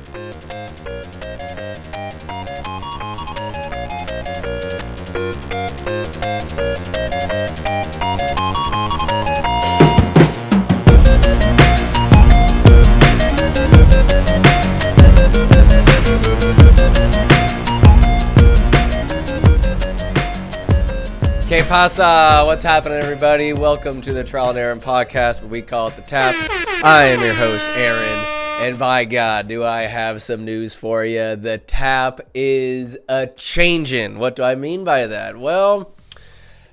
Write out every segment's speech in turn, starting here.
Que pasa? What's happening, everybody? Welcome to the Trial and Aaron podcast, but we call it The Tap. I am your host, Aaron, and by God, do I have some news for you. The Tap is A-Changin. What do I mean by that? Well,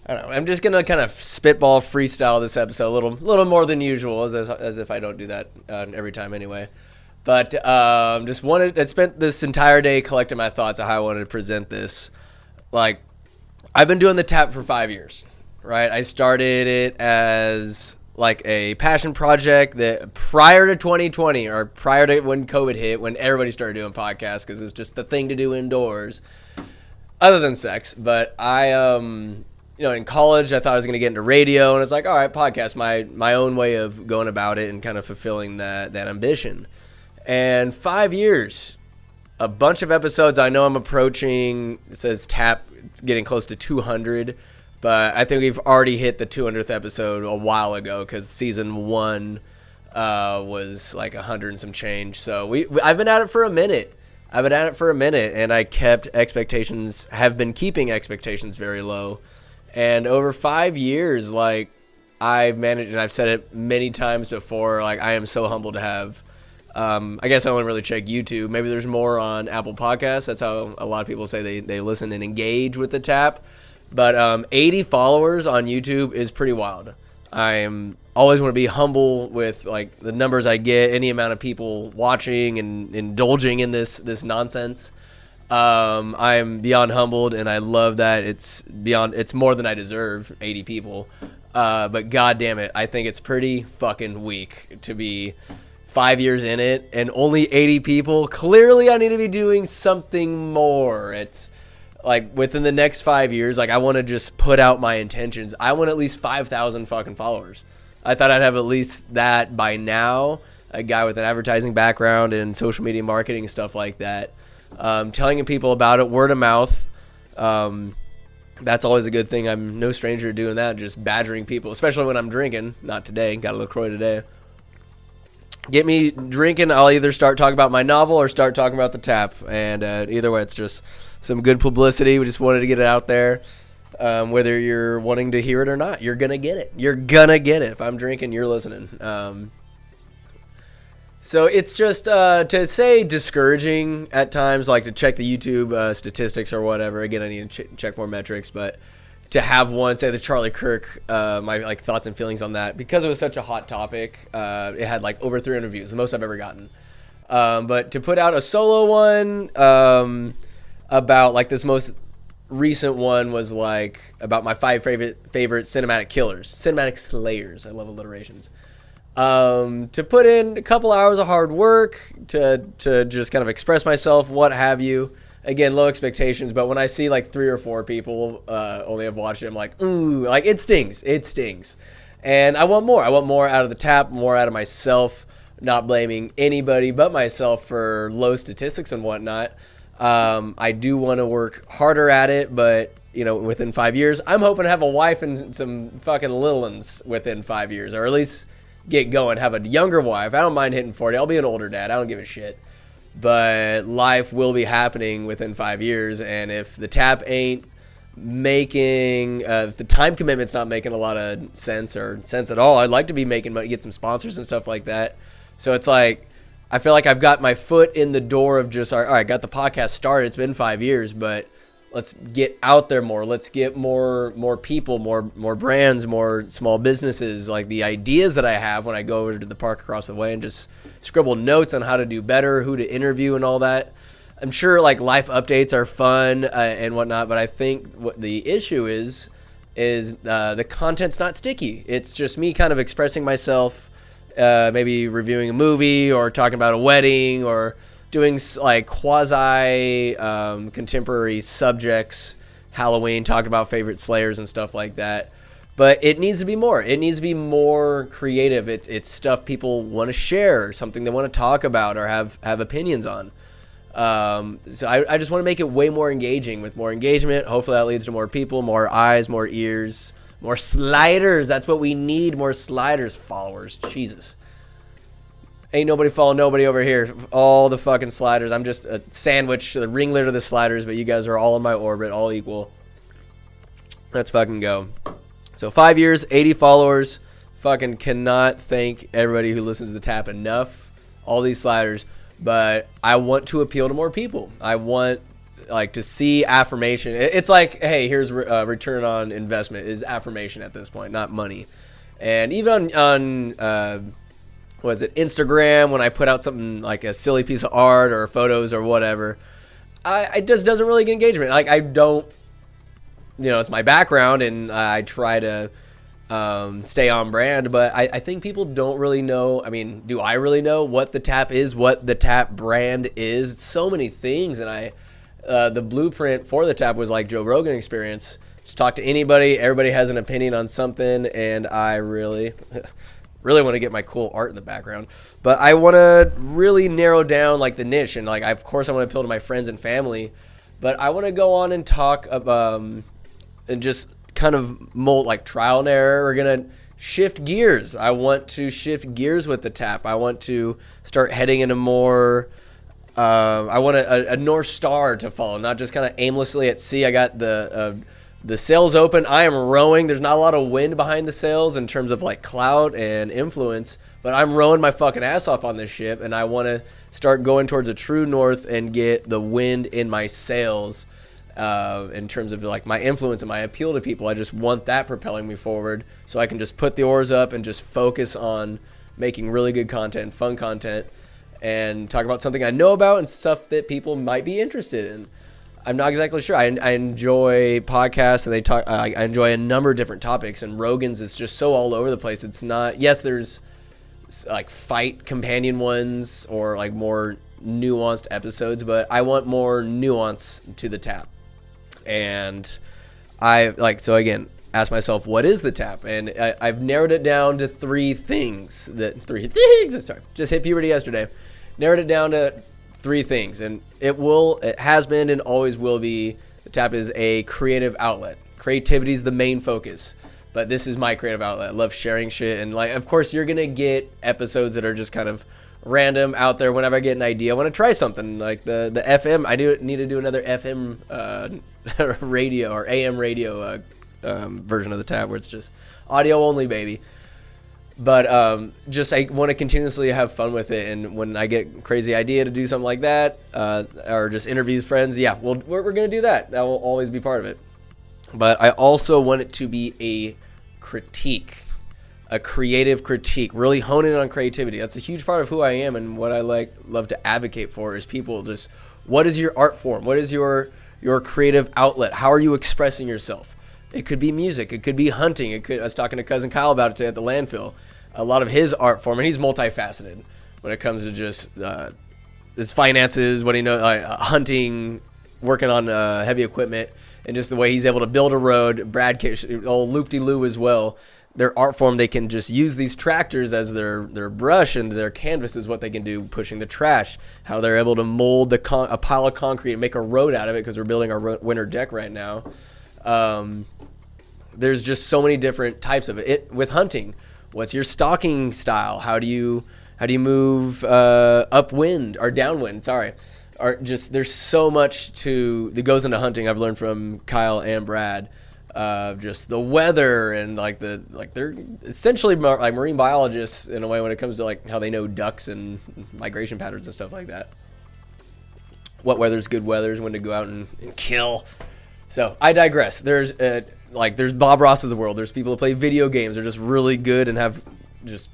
I don't know. I'm just going to kind of spitball freestyle this episode a little more than usual, as if I don't do that every time anyway. But I spent this entire day collecting my thoughts on how I wanted to present this. I've been doing the Tap for 5 years, right? I started it as like a passion project that prior to 2020 or prior to when COVID hit, when everybody started doing podcasts because it was just the thing to do indoors other than sex. But I, in college, I thought I was going to get into radio, and it's like, all right, podcast, my own way of going about it and kind of fulfilling that ambition. And 5 years, a bunch of episodes. I know I'm approaching, it says Tap, it's getting close to 200, but I think we've already hit the 200th episode a while ago because season 1 was like 100 and some change. So I've been at it for a minute. And I have been keeping expectations very low. And over 5 years, I've managed, and I've said it many times before, I am so humbled to have. I guess I don't really check YouTube. Maybe there's more on Apple Podcasts. That's how a lot of people say they listen and engage with the Tap. But 80 followers on YouTube is pretty wild. I am always want to be humble with the numbers I get, any amount of people watching and indulging in this nonsense. I am beyond humbled, and I love that it's more than I deserve, 80 people. But God damn it, I think it's pretty fucking weak to be 5 years in it and only 80 people. Clearly I need to be doing something more. It's within the next 5 years, I want to just put out my intentions. I want at least 5,000 fucking followers. I thought I'd have at least that by now. A guy with an advertising background and social media marketing and stuff like that. Telling people about it, word of mouth. That's always a good thing. I'm no stranger to doing that, just badgering people, especially when I'm drinking. Not today. Got a LaCroix today. Get me drinking, I'll either start talking about my novel or start talking about the Tap. And either way, it's just some good publicity. We just wanted to get it out there. Whether you're wanting to hear it or not, you're going to get it. You're going to get it. If I'm drinking, you're listening. So it's just, to say discouraging at times, to check the YouTube statistics or whatever. Again, I need to check more metrics, but to have one, say the Charlie Kirk, my thoughts and feelings on that, because it was such a hot topic, it had over 300 views, the most I've ever gotten. But to put out a solo one about this most recent one was about my 5 favorite cinematic slayers. I love alliterations. To put in a couple hours of hard work to just kind of express myself, what have you. Again, low expectations, but when I see 3 or 4 people only have watched it, I'm like, ooh, it stings. It stings. And I want more. I want more out of the Tap, more out of myself, not blaming anybody but myself for low statistics and whatnot. I do want to work harder at it, but, within 5 years, I'm hoping to have a wife and some fucking little ones within 5 years, or at least get going, have a younger wife. I don't mind hitting 40. I'll be an older dad. I don't give a shit. But life will be happening within 5 years, and if the Tap ain't making, if the time commitment's not making a lot of sense at all, I'd like to be making money, get some sponsors and stuff like that. So it's I feel like I've got my foot in the door of just, all right, got the podcast started. It's been 5 years, but let's get out there more. Let's get more people, more brands, more small businesses, the ideas that I have when I go over to the park across the way and just scribble notes on how to do better, who to interview and all that. I'm sure life updates are fun and whatnot, but I think what the issue is the content's not sticky. It's just me kind of expressing myself, maybe reviewing a movie or talking about a wedding or doing quasi contemporary subjects, Halloween, talking about favorite slayers and stuff like that. But it needs to be more. It needs to be more creative. It's stuff people want to share, something they want to talk about or have opinions on. So I just want to make it way more engaging. With more engagement, hopefully that leads to more people, more eyes, more ears, more sliders. That's what we need, more sliders, followers. Jesus. Ain't nobody following nobody over here. All the fucking sliders. I'm just a sandwich, the ringleader of the sliders, but you guys are all in my orbit, all equal. Let's fucking go. So 5 years, 80 followers. Fucking cannot thank everybody who listens to the tap enough. All these sliders. But I want to appeal to more people. I want to see affirmation. It's like, hey, here's return on investment is affirmation at this point, not money. And even on what is it, Instagram, when I put out something like a silly piece of art or photos or whatever, it just doesn't really get engagement. Like, I don't, it's my background and I try to stay on brand, but I think people don't really know. I mean, do I really know what the tap is, what the tap brand is? It's so many things, and the blueprint for the tap was like Joe Rogan experience. Just talk to anybody, everybody has an opinion on something, and I really want to get my cool art in the background, but I want to really narrow down like the niche, and like of course I want to appeal to my friends and family, but I want to go on and talk and just kind of mold like trial and error. We're gonna shift gears. I want to shift gears with the tap. I want to start heading into more I want a North Star to follow, not just kind of aimlessly at sea. I got the sails open. I am rowing. There's not a lot of wind behind the sails in terms of like clout and influence, but I'm rowing my fucking ass off on this ship, and I want to start going towards a true north and get the wind in my sails. In terms of like my influence and my appeal to people, I just want that propelling me forward, so I can just put the oars up and just focus on making really good content, fun content, and talk about something I know about and stuff that people might be interested in. I'm not exactly sure. I enjoy podcasts, and they talk. I enjoy a number of different topics, and Rogan's is just so all over the place. It's not. Yes, there's like fight companion ones or like more nuanced episodes, but I want more nuance to the tap. And so again, ask myself, what is the tap? And I've narrowed it down to three things. Sorry, just hit puberty yesterday. Narrowed it down to three things, and it has been and always will be. The tap is a creative outlet. Creativity is the main focus, but this is my creative outlet. I love sharing shit, and like, of course, you're gonna get episodes that are just kind of random out there. Whenever I get an idea, I want to try something like the FM. I need to do another FM radio or AM radio version of the tap where it's just audio only, baby. But just I want to continuously have fun with it, and when I get a crazy idea to do something like that, or just interview friends, we're gonna do that. That will always be part of it. But I also want it to be a critique. A creative critique, really honing on creativity. That's a huge part of who I am, and what I love to advocate for is people just, what is your art form? What is your creative outlet? How are you expressing yourself? It could be music. It could be hunting. I was talking to cousin Kyle about it today at the landfill. A lot of his art form, and he's multifaceted when it comes to just his finances, what he knows, hunting, working on heavy equipment, and just the way he's able to build a road. Brad, old loop-de-loo as well. Their art form, they can just use these tractors as their brush, and their canvas is what they can do, pushing the trash. How they're able to mold a pile of concrete and make a road out of it, because we're building our winter deck right now. There's just so many different types of it. With hunting, what's your stalking style? How do you move upwind or downwind? Sorry. Or just, there's so much that goes into hunting. I've learned from Kyle and Brad. Just the weather, and they're essentially like marine biologists in a way when it comes to like how they know ducks and migration patterns and stuff like that. What weather's good weather, when to go out and kill. So I digress. There's Bob Ross of the world. There's people that play video games. They're just really good and have just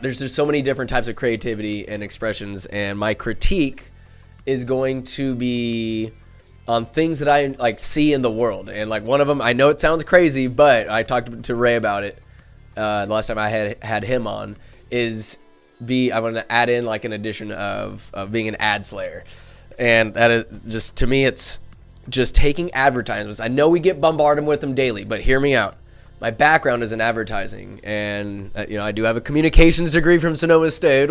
there's just so many different types of creativity and expressions. And my critique is going to be on things that I like see in the world. And like one of them, I know it sounds crazy, but I talked to Ray about it the last time I had him on, is I'm going to add in like an addition of being an ad slayer. And that is just, to me, it's just taking advertisements. I know we get bombarded with them daily, but hear me out. my background is in advertising, and I do have a communications degree from Sonoma State.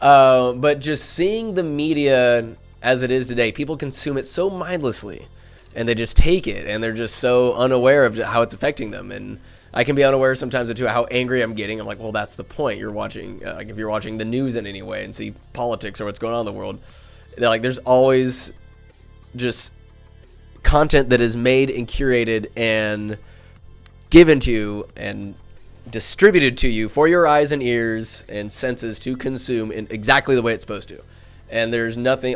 But just seeing the media as it is today, people consume it so mindlessly, and they just take it, and they're just so unaware of how it's affecting them. And I can be unaware sometimes of how angry I'm getting. I'm like, well, that's the point. You're watching, like if you're watching the news in any way and see politics or what's going on in the world, there's always just content that is made and curated and given to you and distributed to you for your eyes and ears and senses to consume in exactly the way it's supposed to. And there's nothing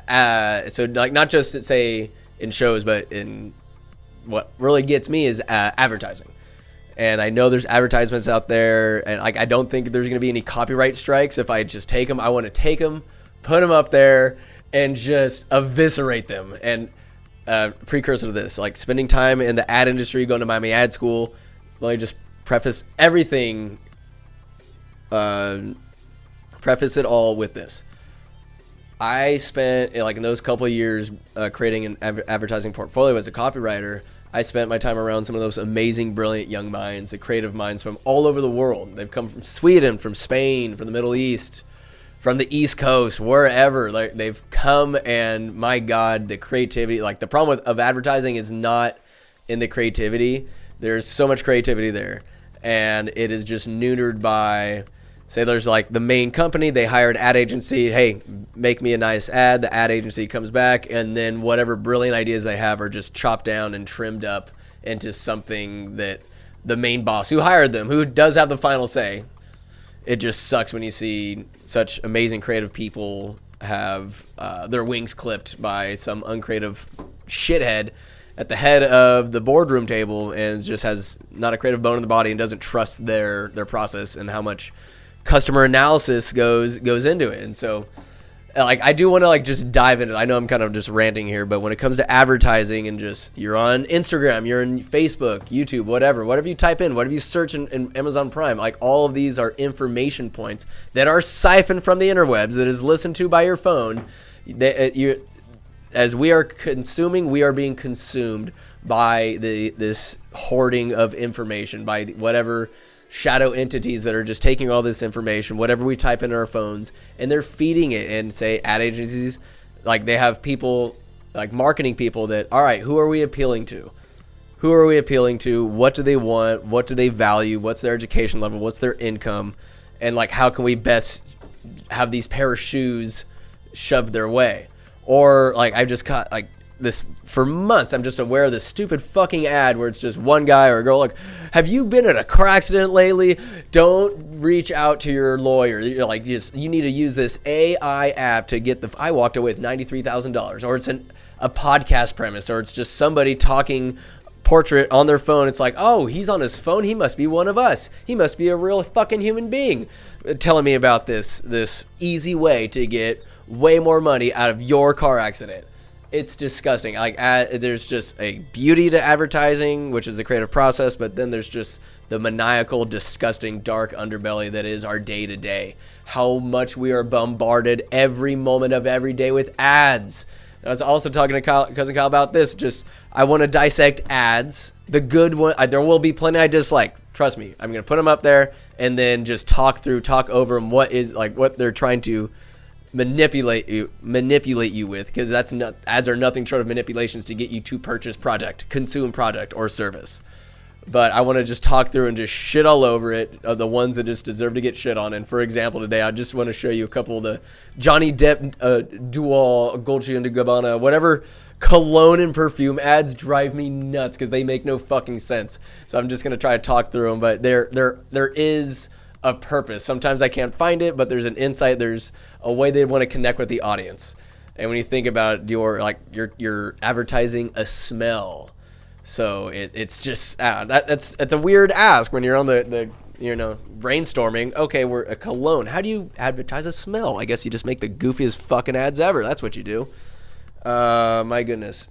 not just say in shows, but in what really gets me is advertising. And I know there's advertisements out there, and I don't think there's going to be any copyright strikes if I just take them. I want to take them, put them up there, and just eviscerate them. And precursor to this, spending time in the ad industry, going to Miami ad school, let me just preface everything, preface it all with this. I spent, in those couple of years creating an advertising portfolio as a copywriter. I spent my time around some of those amazing, brilliant young minds, the creative minds from all over the world. They've come from Sweden, from Spain, from the Middle East, from the East Coast, wherever. They've come, and my God, the creativity. The problem of advertising is not in the creativity. There's so much creativity there, and it is just neutered by, say there's the main company, they hire an ad agency, hey, make me a nice ad, the ad agency comes back, and then whatever brilliant ideas they have are just chopped down and trimmed up into something that the main boss who hired them, who does have the final say. It just sucks when you see such amazing creative people have their wings clipped by some uncreative shithead at the head of the boardroom table and just has not a creative bone in the body and doesn't trust their process and how much customer analysis goes into it. And so I do want to just dive into it. I know I'm kind of just ranting here, but when it comes to advertising and just you're on Instagram, you're in Facebook, YouTube, whatever you type in, whatever you search in Amazon Prime, all of these are information points that are siphoned from the interwebs that is listened to by your phone. As we are consuming, we are being consumed by this hoarding of information, by whatever shadow entities that are just taking all this information, whatever we type in our phones, and they're feeding it. And say ad agencies, they have people, marketing people that, all right, who are we appealing to? Who are we appealing to? What do they want? What do they value? What's their education level? What's their income? And how can we best have these pair of shoes shoved their way? Or I've just caught this for months. I'm just aware of this stupid fucking ad where it's just one guy or a girl have you been in a car accident lately? Don't reach out to your lawyer. You're you need to use this AI app to get I walked away with $93,000. Or it's a podcast premise, or it's just somebody talking portrait on their phone. It's oh, he's on his phone. He must be one of us. He must be a real fucking human being. Telling me about this easy way to get way more money out of your car accident. It's disgusting. There's just a beauty to advertising, which is the creative process, but then there's just the maniacal, disgusting, dark underbelly that is our day-to-day. How much we are bombarded every moment of every day with ads. And I was also talking to Cousin Kyle about this. I want to dissect ads. The good one, there will be plenty I dislike. Trust me. I'm going to put them up there and then just talk over them. What they're trying to manipulate you with, because ads are nothing short of manipulations to get you to purchase consume product or service. But I want to just talk through and just shit all over it, the ones that just deserve to get shit on. And for example, today I just want to show you a couple of the Johnny Depp Dual Dolce & Gabbana whatever cologne and perfume ads drive me nuts because they make no fucking sense. So I'm just going to try to talk through them, but there is a purpose. Sometimes I can't find it, but there's an insight, there's a way they want to connect with the audience. And when you think about it, you're advertising a smell. So it's just that's a weird ask when you're on the brainstorming. Okay, we're a cologne. How do you advertise a smell? I guess you just make the goofiest fucking ads ever. That's what you do. My goodness.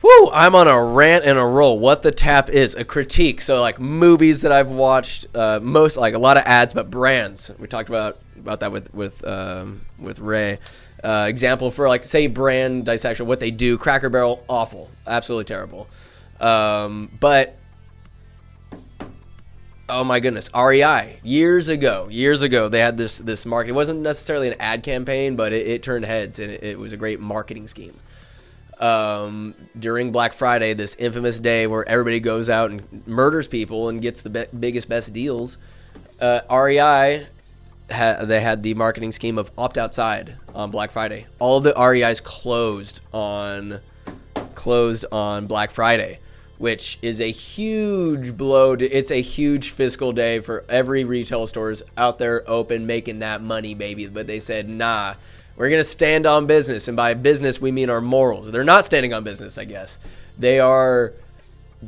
Woo! I'm on a rant and a roll. What the Tap is a critique. So movies that I've watched, most a lot of ads, but brands. We talked about that with Ray. Example for say brand dissection, what they do. Cracker Barrel, awful, absolutely terrible. But oh my goodness, REI years ago they had this market. It wasn't necessarily an ad campaign, but it turned heads, and it was a great marketing scheme. During Black Friday, this infamous day where everybody goes out and murders people and gets the biggest, best deals, REI they had the marketing scheme of opt outside on Black Friday. All of the REIs closed on Black Friday, which is a huge blow. It's a huge fiscal day for every retail stores out there open, making that money, baby. But they said, nah, we're going to stand on business. And by business, we mean our morals. They're not standing on business, I guess. They are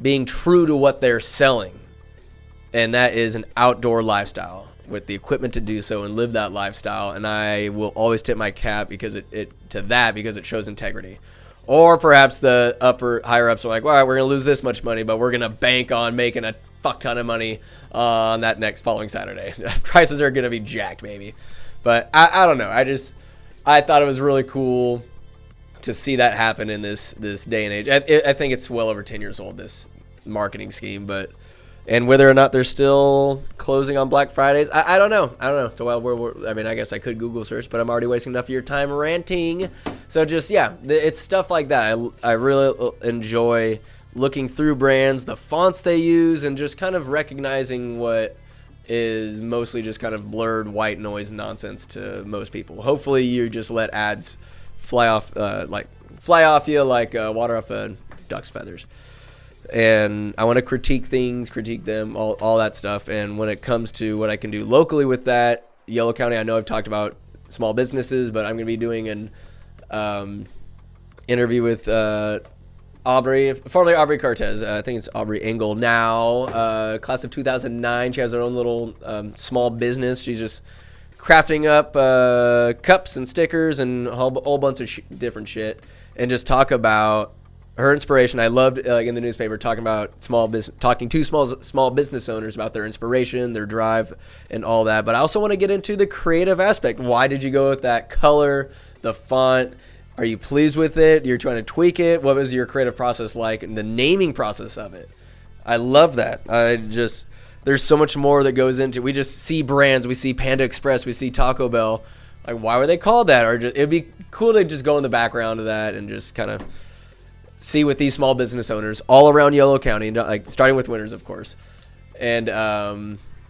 being true to what they're selling. And that is an outdoor lifestyle with the equipment to do so and live that lifestyle. And I will always tip my cap because it shows integrity. Or perhaps the higher ups are like, well, we're going to lose this much money, but we're going to bank on making a fuck ton of money on that next following Saturday. Prices are going to be jacked, baby. But I don't know. I thought it was really cool to see that happen in this day and age. I think it's well over 10 years old, this marketing scheme, and whether or not they're still closing on Black Fridays, I don't know. So I guess I could Google search, but I'm already wasting enough of your time ranting. So it's stuff like that. I really enjoy looking through brands, the fonts they use, and just kind of recognizing what is mostly just kind of blurred white noise nonsense to most people. Hopefully you just let ads fly off you like water off a duck's feathers. And I want to critique them, all that stuff. And when it comes to what I can do locally with that, Yolo County, I know I've talked about small businesses, but I'm going to be doing an interview with formerly Aubrey Cortez. I think it's Aubrey Engel now, class of 2009. She has her own little small business. She's just crafting up cups and stickers and a whole bunch of different shit, and just talk about her inspiration. I loved in the newspaper talking to small business owners about their inspiration, their drive, and all that. But I also want to get into the creative aspect. Why did you go with that color, the font? Are you pleased with it? You're trying to tweak it. What was your creative process like, and the naming process of it? I love that. There's so much more that goes into. We just see brands. We see Panda Express. We see Taco Bell. Like, why were they called that? Or it'd be cool to just go in the background of that and just kind of see with these small business owners all around Yolo County, like starting with Winters, of course, and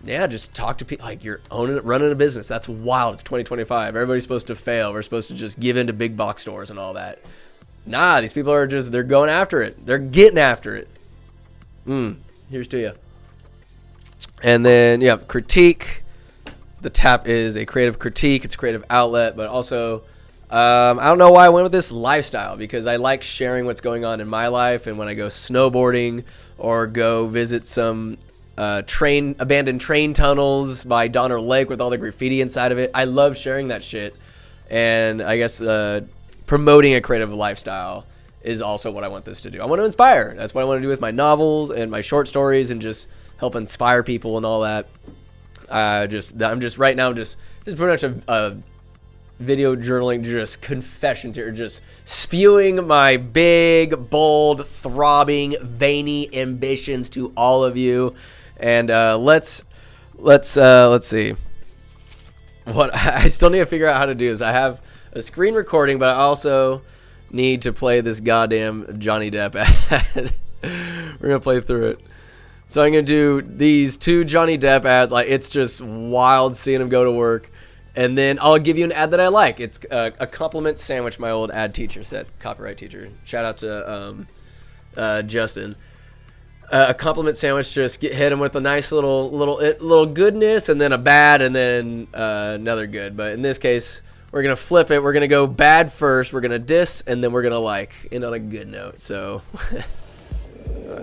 just talk to people like you're running a business. That's wild. It's 2025. Everybody's supposed to fail. We're supposed to just give in to big box stores and all that. Nah, these people are they're going after it. They're getting after it. Here's to you. And then critique. The tap is a creative critique. It's a creative outlet, but also. I don't know why I went with this lifestyle, because I like sharing what's going on in my life. And when I go snowboarding or go visit some abandoned train tunnels by Donner Lake with all the graffiti inside of it, I love sharing that shit. And I guess promoting a creative lifestyle is also what I want this to do. I want to inspire. That's what I want to do with my novels and my short stories, and just help inspire people and all that. I'm just pretty much a video journaling, just confessions here, just spewing my big, bold, throbbing, veiny ambitions to all of you. And let's see. What I still need to figure out how to do is I have a screen recording, but I also need to play this goddamn Johnny Depp ad. We're gonna play through it. So I'm gonna do these 2 Johnny Depp ads. Like, it's just wild seeing him go to work. And then I'll give you an ad that I like. It's a compliment sandwich, my old ad teacher said. Copyright teacher. Shout out to Justin. A compliment sandwich, just hit him with a nice little goodness, and then a bad, and then another good. But in this case, we're going to flip it. We're going to go bad first. We're going to diss, and then we're going to end on a good note. So,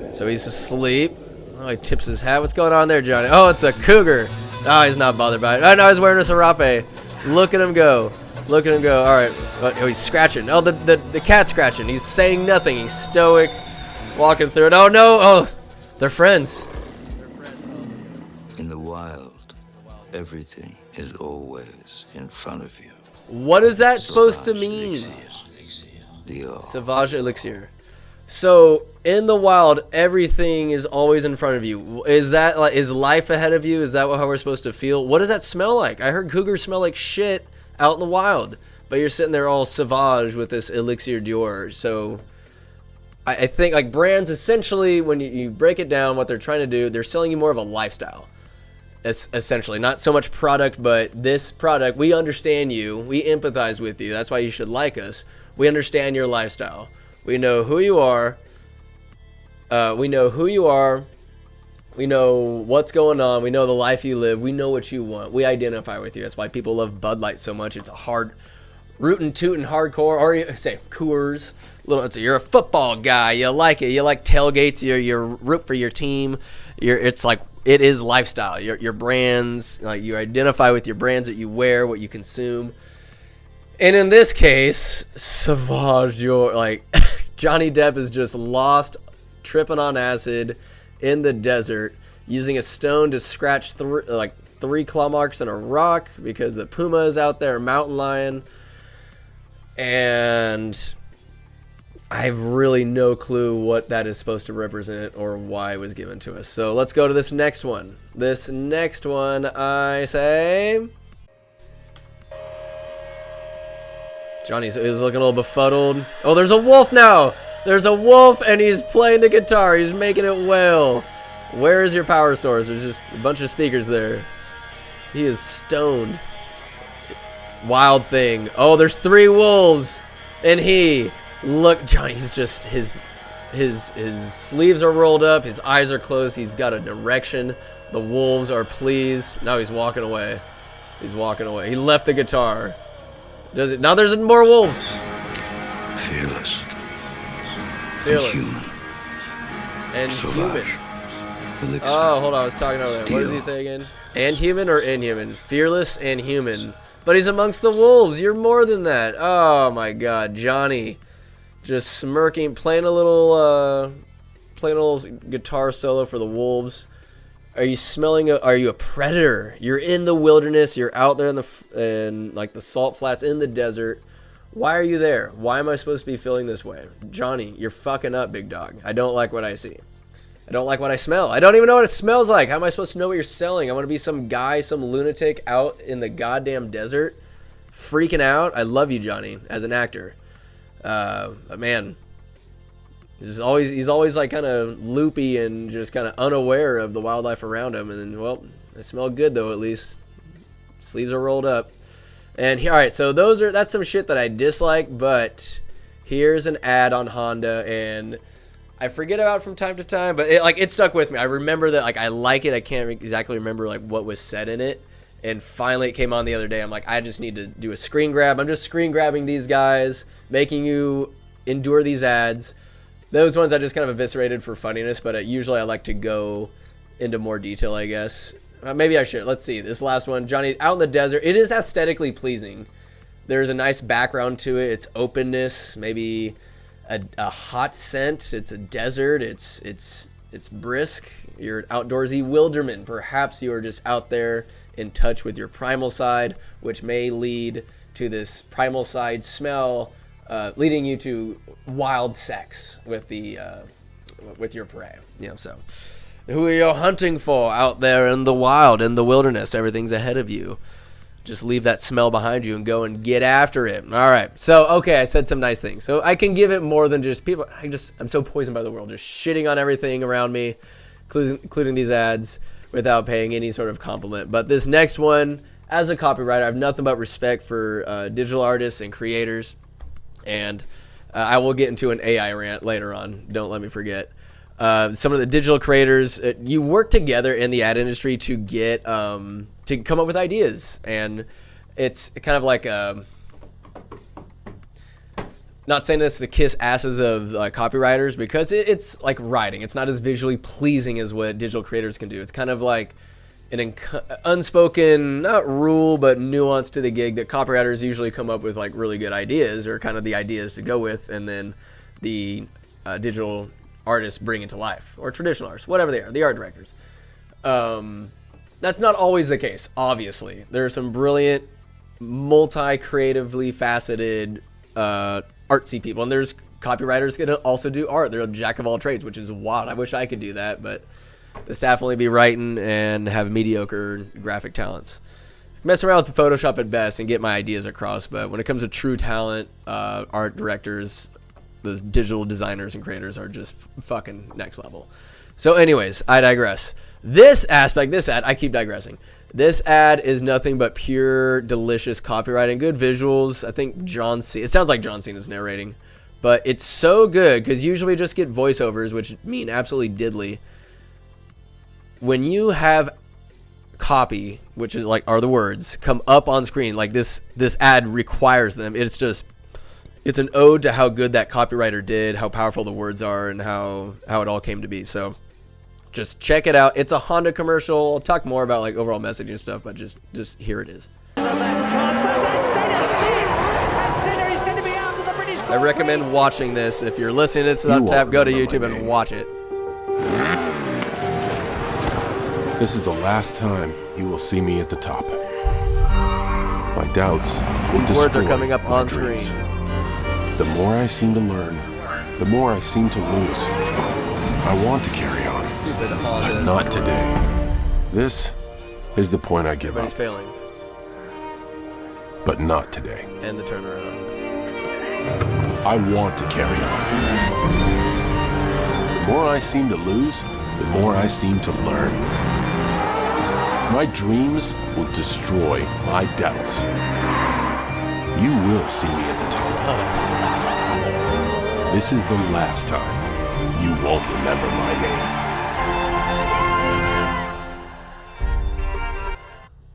so he's asleep. Oh, he tips his hat. What's going on there, Johnny? Oh, it's a cougar. Oh, he's not bothered by it. Oh, no, he's wearing a serape. Look at him go. All right. Oh, he's scratching. Oh, the cat's scratching. He's saying nothing. He's stoic, walking through it. Oh, no. Oh, they're friends. In the wild, everything is always in front of you. What is that supposed to mean? Elixir. Sauvage elixir. So in the wild, everything is always in front of you. Is that like, is life ahead of you? Is that how we're supposed to feel? What does that smell like? I heard cougars smell like shit out in the wild, but you're sitting there all sauvage with this elixir d'or. So I think like brands essentially, when you break it down, what they're trying to do, they're selling you more of a lifestyle. Essentially, not so much product, but this product, we understand you, we empathize with you. That's why you should like us. We understand your lifestyle. We know who you are. We know what's going on. We know the life you live. We know what you want. We identify with you. That's why people love Bud Light so much. It's a hard, rootin' tootin' hardcore, or you say Coors. You're a football guy. You like it. You like tailgates. You root for your team. It's like it is lifestyle. Your brands, like you identify with your brands that you wear, what you consume. And in this case, Sauvage, like Johnny Depp is just lost, tripping on acid in the desert, using a stone to scratch three claw marks in a rock because the puma is out there, mountain lion. And I have really no clue what that is supposed to represent or why it was given to us. So let's go to this next one. This next one, I say... Johnny's looking a little befuddled. Oh, there's a wolf now! There's a wolf, and he's playing the guitar. He's making it wail. Where is your power source? There's just a bunch of speakers there. He is stoned. Wild thing. Oh, there's 3 wolves, and look, Johnny's just his sleeves are rolled up, his eyes are closed. He's got an erection. The wolves are pleased. Now he's walking away. He's walking away. He left the guitar. Now there's more wolves. Fearless. And Sauvage. human. Oh, hold on. I was talking earlier. What does he say again? And human or inhuman? Fearless and human. But he's amongst the wolves. You're more than that. Oh my God, Johnny, just smirking, playing a little guitar solo for the wolves. Are you smelling? Are you a predator? You're in the wilderness. You're out there in like the salt flats in the desert. Why are you there? Why am I supposed to be feeling this way? Johnny, you're fucking up, big dog. I don't like what I see. I don't like what I smell. I don't even know what it smells like. How am I supposed to know what you're selling? I want to be some guy, some lunatic out in the goddamn desert, freaking out. I love you, Johnny, as an actor. But man, he's always like kind of loopy and just kind of unaware of the wildlife around him. And then, well, they smell good though. At least sleeves are rolled up. And here, all right, so that's some shit that I dislike. But here's an ad on Honda, and I forget about it from time to time, but it stuck with me. I remember that, like, I like it. I can't exactly remember like what was said in it. And finally it came on the other day. I'm like, I just need to do a screen grab. I'm just screen grabbing these guys, making you endure these ads. Those ones I just kind of eviscerated for funniness, but usually I like to go into more detail, I guess. Maybe I should. Let's see. This last one, Johnny, out in the desert. It is aesthetically pleasing. There's a nice background to it. It's openness, maybe a hot scent. It's a desert. It's brisk. You're an outdoorsy wilderman. Perhaps you are just out there in touch with your primal side, which may lead to this primal side smell, leading you to wild sex with your prey. So who are you hunting for out there in the wild, in the wilderness? Everything's ahead of you. Just leave that smell behind you and go and get after it. All right. So, okay, I said some nice things. So I can give it more than just people. I'm so poisoned by the world, just shitting on everything around me, including these ads, without paying any sort of compliment. But this next one, as a copywriter, I have nothing but respect for digital artists and creators. And I will get into an AI rant later on. Don't let me forget. Some of the digital creators, you work together in the ad industry to get to come up with ideas, and it's kind of like not saying this to kiss asses of copywriters, because it's like writing. It's not as visually pleasing as what digital creators can do. It's kind of like an unspoken, not rule, but nuance to the gig that copywriters usually come up with like really good ideas, or kind of the ideas to go with, and then the digital artists bring it to life, or traditional artists, whatever they are, the art directors. That's not always the case, obviously. There are some brilliant, multi-creatively faceted artsy people, and there's copywriters can also do art. They're a jack of all trades, which is wild. I wish I could do that, but the staff only be writing and have mediocre graphic talents. Mess around with the Photoshop at best and get my ideas across, but when it comes to true talent, art directors, the digital designers and creators are just fucking next level. So anyways, I digress. This ad, I keep digressing. This ad is nothing but pure, delicious copywriting, good visuals. I think it sounds like John Cena's narrating, but it's so good because usually just get voiceovers, which mean absolutely diddly. When you have copy, which is are the words, come up on screen, like this ad requires them. It's an ode to how good that copywriter did, how powerful the words are, and how it all came to be. So just check it out. It's a Honda commercial. I'll talk more about overall messaging and stuff, but just here it is. I recommend watching this. If you're listening to this on tap, go to YouTube and watch it. This is the last time you will see me at the top. My doubts will These words are destroy coming up my on dreams. screen. The more I seem to learn, the more I seem to lose. I want to carry on, Stupid Honda. but not today. This is the point I give Everybody's up, failing. but not today. And the turnaround. I want to carry on. The more I seem to lose, the more I seem to learn. My dreams will destroy my doubts. You will see me at the top. This is the last time you won't remember my name.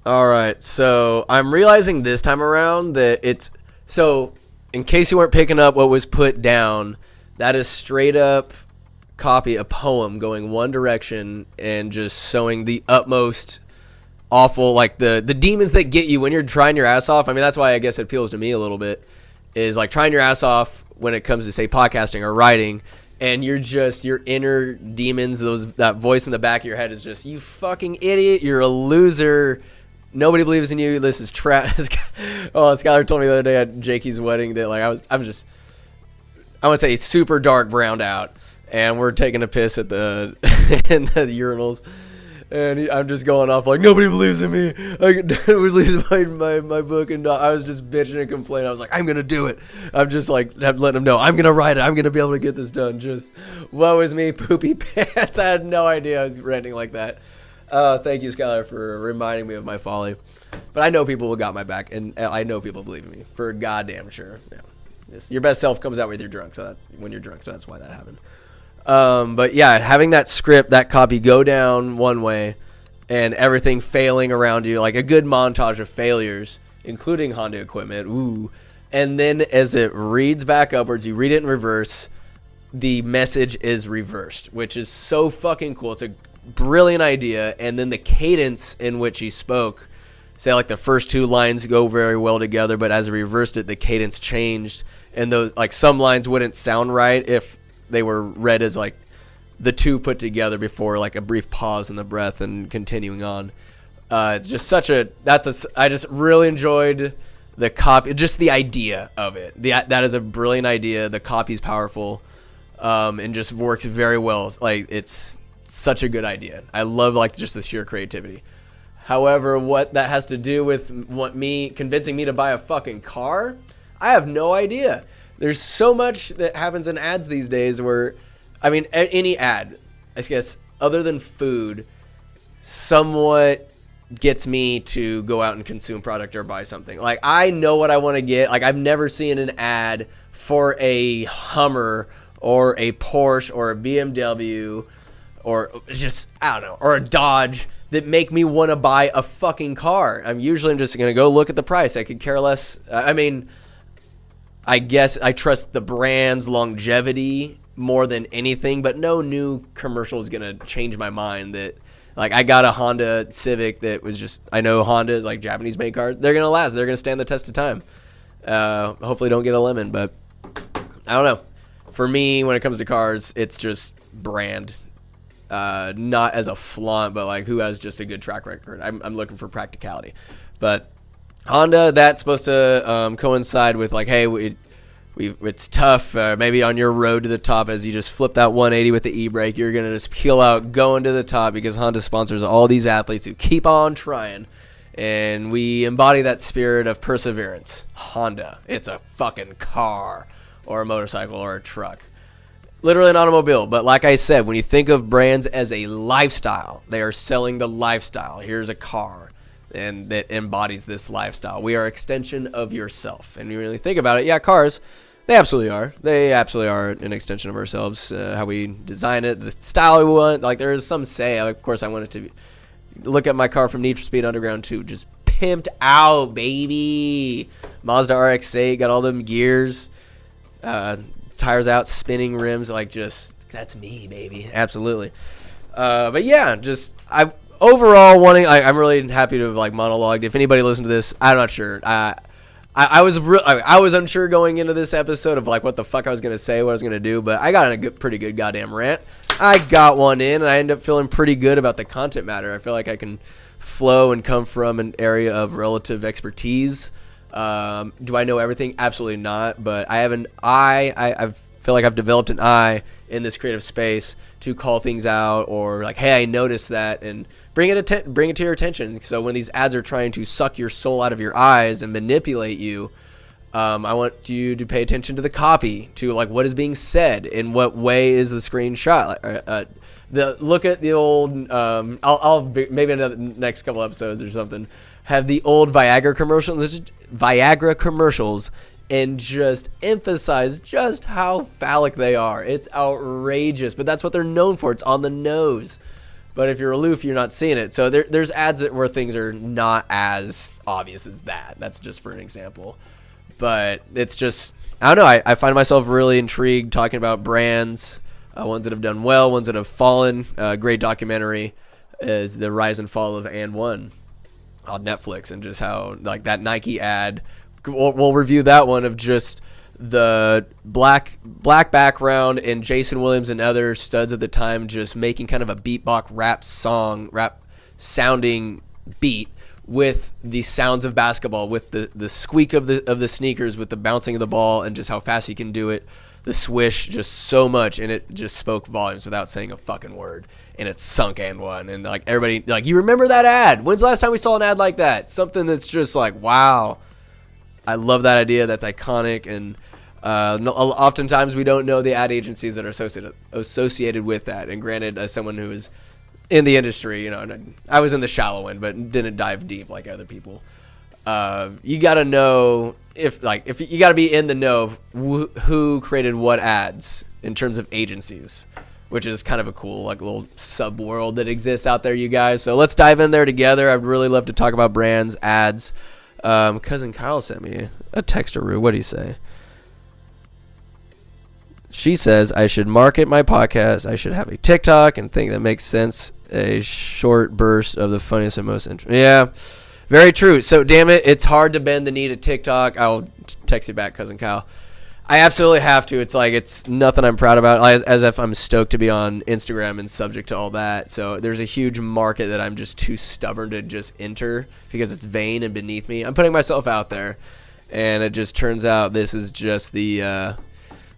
All right, so I'm realizing this time around that in case you weren't picking up what was put down, that is straight up copy, a poem going one direction and just showing the utmost awful, the demons that get you when you're trying your ass off. I mean, that's why I guess it appeals to me a little bit, is trying your ass off when it comes to, say, podcasting or writing, and your inner demons, that voice in the back of your head is just, you fucking idiot, you're a loser, nobody believes in you, this is trash. Skylar told me the other day at Jakey's wedding that I want to say super dark browned out, and we're taking a piss at the in the urinals, and I'm just going off nobody believes in me. I can release my book, and I was just bitching and complaining. I was I'm gonna do it. I'm just letting them know I'm gonna write it. I'm gonna be able to get this done. Just woe is me, poopy pants. I had no idea I was ranting like that. Thank you, Skylar, for reminding me of my folly. But I know people got my back, and I know people believe in me for goddamn sure. Yeah. Your best self comes out when you're drunk. So that's why that happened. But yeah, having that script, that copy go down one way and everything failing around you, a good montage of failures, including Honda equipment. Ooh. And then as it reads back upwards, you read it in reverse, the message is reversed, which is so fucking cool. It's a brilliant idea. And then the cadence in which he spoke, say the first two lines go very well together, but as he reversed it, the cadence changed. And those, some lines wouldn't sound right if they were read as the two put together before a brief pause in the breath and continuing on. It's just I just really enjoyed the copy, just the idea of it. That is a brilliant idea. The copy's powerful, and just works very well. It's such a good idea. I love just the sheer creativity. However, what that has to do with convincing me to buy a fucking car, I have no idea. There's so much that happens in ads these days where, any ad, I guess, other than food, somewhat gets me to go out and consume product or buy something. I know what I want to get. I've never seen an ad for a Hummer or a Porsche or a BMW or just, I don't know, or a Dodge that make me want to buy a fucking car. I'm just going to go look at the price. I could care less. I guess I trust the brand's longevity more than anything, but no new commercial is going to change my mind that, I got a Honda Civic that was just, I know Honda is Japanese made cars. They're going to last. They're going to stand the test of time. Hopefully don't get a lemon, but I don't know. For me, when it comes to cars, it's just brand. Not as a flaunt, but who has just a good track record. I'm looking for practicality. But Honda, that's supposed to coincide with hey, It's tough. Maybe on your road to the top, as you just flip that 180 with the e-brake, you're going to just peel out going to the top, because Honda sponsors all these athletes who keep on trying. And we embody that spirit of perseverance. Honda. It's a fucking car or a motorcycle or a truck. Literally an automobile. But like I said, when you think of brands as a lifestyle, they are selling the lifestyle. Here's a car, and that embodies this lifestyle. We are an extension of yourself. And you really think about it, yeah, cars, they absolutely are. They absolutely are an extension of ourselves. How we design it, the style we want. Like, there's some say, of course, I want it to be. Look at my car from Need for Speed Underground 2. Just pimped out, baby. Mazda RX-8, got all them gears. Tires out, spinning rims. Like, just, that's me, baby. Absolutely. But yeah, just, overall wanting, I'm really happy to have, like, monologued. If anybody listened to this, I'm not sure. I was unsure going into this episode of, like, what the fuck I was going to say, what I was going to do, but I got in a pretty good goddamn rant. I got one in, and I ended up feeling pretty good about the content matter. I feel like I can flow and come from an area of relative expertise. Do I know everything? Absolutely not, but I feel like I've developed an eye in this creative space to call things out, or like, hey, I noticed that, and bring it to your attention. So when these ads are trying to suck your soul out of your eyes and manipulate you, I want you to pay attention to the copy, to like what is being said, in what way is the screenshot. Look at the old. I'll maybe in the next couple episodes or something have the old Viagra commercials, and just emphasize just how phallic they are. It's outrageous, but that's what they're known for. It's on the nose. But if you're aloof, you're not seeing it. So there's ads where things are not as obvious as that. That's just for an example. But it's just, I don't know. I find myself really intrigued talking about brands, ones that have done well, ones that have fallen. Great documentary is The Rise and Fall of And One on Netflix, and just how, like, that Nike ad. We'll review that one, of just the black background and Jason Williams and other studs at the time just making kind of a beatbox rap sounding beat with the sounds of basketball, with the squeak of the sneakers, with the bouncing of the ball, and just how fast you can do it, the swish, just so much, and it just spoke volumes without saying a fucking word. And it's sunk and one, and like everybody, like, you remember that ad? When's the last time we saw an ad like that? Something that's just like, wow, I love that idea. That's iconic. And oftentimes we don't know the ad agencies that are associated with that. And granted, as someone who is in the industry, you know, I was in the shallow end, but didn't dive deep like other people. You got to know if you got to be in the know of who created what ads in terms of agencies, which is kind of a cool, like, little sub world that exists out there, you guys. So let's dive in there together. I'd really love to talk about brands, ads. Cousin Kyle sent me a textaroo. What do you say? She says I should market my podcast. I should have a TikTok and think that makes sense. A short burst of the funniest and most interesting. Yeah, very true. So, damn it, it's hard to bend the knee to TikTok. I'll text you back, Cousin Kyle. I absolutely have to. It's like, it's nothing I'm proud about, as if I'm stoked to be on Instagram and subject to all that. So there's a huge market that I'm just too stubborn to just enter because it's vain and beneath me. I'm putting myself out there, and it just turns out this is just the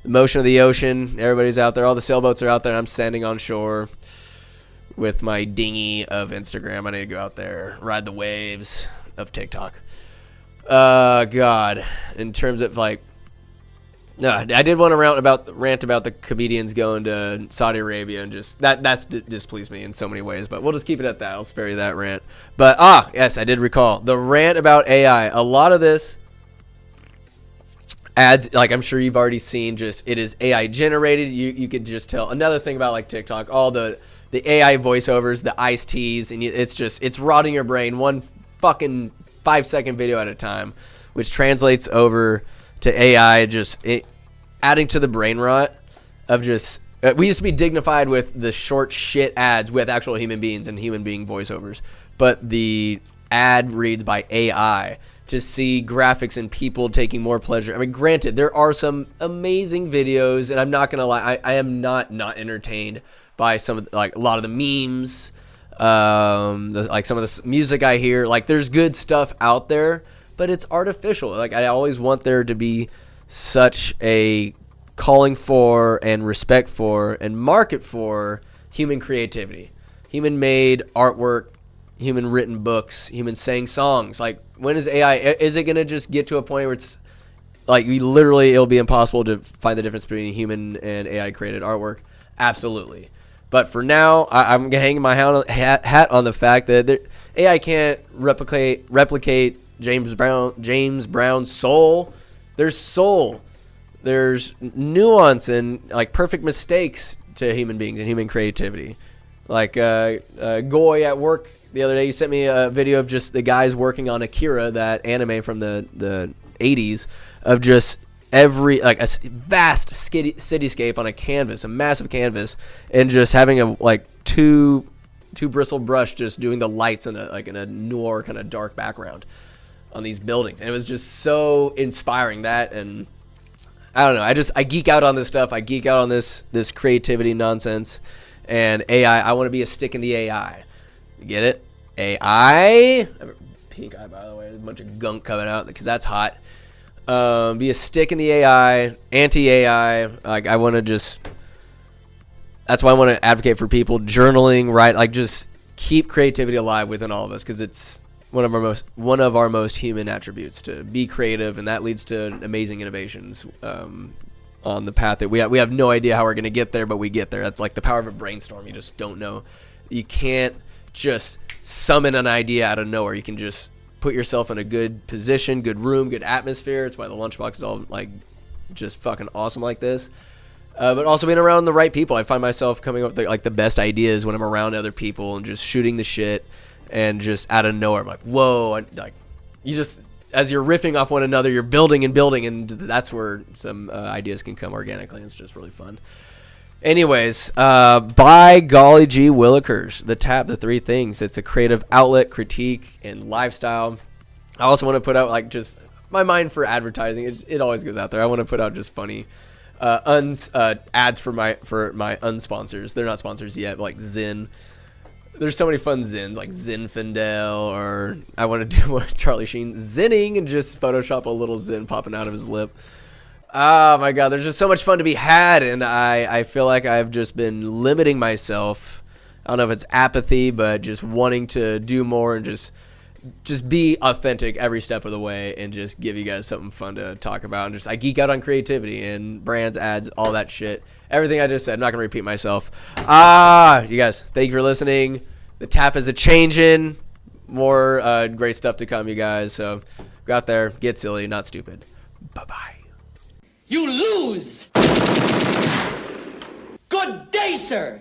motion of the ocean. Everybody's out there. All the sailboats are out there. I'm standing on shore with my dinghy of Instagram. I need to go out there, ride the waves of TikTok. God, in terms of, like, no, I did want to rant about the comedians going to Saudi Arabia, and just that's displeased me in so many ways. But we'll just keep it at that. I'll spare you that rant. But yes, I did recall the rant about AI. A lot of this ads, like, I'm sure you've already seen, just it is AI generated. You could just tell. Another thing about, like, TikTok, all the AI voiceovers, the iced teas, and it's rotting your brain one fucking 5-second video at a time, which translates over to AI adding to the brain rot of just we used to be dignified with the short shit ads with actual human beings and human being voiceovers, but the ad reads by AI to see graphics and people taking more pleasure. I mean, granted, there are some amazing videos, and I'm not gonna lie, I am not entertained by some of like a lot of the memes, like some of the music I hear. Like, there's good stuff out there, but it's artificial. Like, I always want there to be such a calling for and respect for and market for human creativity, human made artwork, human written books, human sang songs. Like, when is AI, is it going to just get to a point where it's like it'll be impossible to find the difference between human and AI created artwork? Absolutely. But for now, I'm hanging my hat on the fact that AI can't replicate James Brown's soul. There's soul. There's nuance and like perfect mistakes to human beings and human creativity. Like Goy at work the other day, he sent me a video of just the guys working on Akira, that anime from the 80s, of just every, like, a vast cityscape on a canvas, a massive canvas, and just having a like two bristle brush just doing the lights in a noir kind of dark background on these buildings. And it was just so inspiring. That, and I don't know, I geek out on this stuff. I geek out on this creativity nonsense. And AI, I want to be a stick in the AI. You get it? AI. Pink eye, by the way. There's a bunch of gunk coming out because that's hot. Be a stick in the AI, anti-AI. Like, I want to just. That's why I want to advocate for people journaling, right? Like, just keep creativity alive within all of us, because it's one of our most human attributes, to be creative, and that leads to amazing innovations on the path that we have no idea how we're going to get there, but we get there. That's like the power of a brainstorm. You just don't know. You can't just summon an idea out of nowhere. You can just put yourself in a good position, good room, good atmosphere. That's why the lunchbox is all like just fucking awesome like this. But also being around the right people. I find myself coming up with the best ideas when I'm around other people and just shooting the shit, and just out of nowhere I'm like, whoa. You just, as you're riffing off one another, you're building, and that's where some ideas can come organically. It's just really fun. Anyways, by golly gee willikers, the Tap, the three things. It's a creative outlet, critique, and lifestyle. I also want to put out like just my mind for advertising. It always goes out there. I want to put out just funny ads for my unsponsors. They're not sponsors yet, but like Zin. There's so many fun Zins, like Zinfandel, or I want to do what Charlie Sheen, Zinning, and just Photoshop a little Zin popping out of his lip. Oh my God, there's just so much fun to be had, and I feel like I've just been limiting myself. I don't know if it's apathy, but just wanting to do more and just be authentic every step of the way, and just give you guys something fun to talk about. And I geek out on creativity and brands, ads, all that shit. Everything I just said. I'm not going to repeat myself. You guys, thank you for listening. The Tap is A-Changin. More great stuff to come, you guys. So go out there, get silly, not stupid. Bye-bye. You lose! Good day, sir!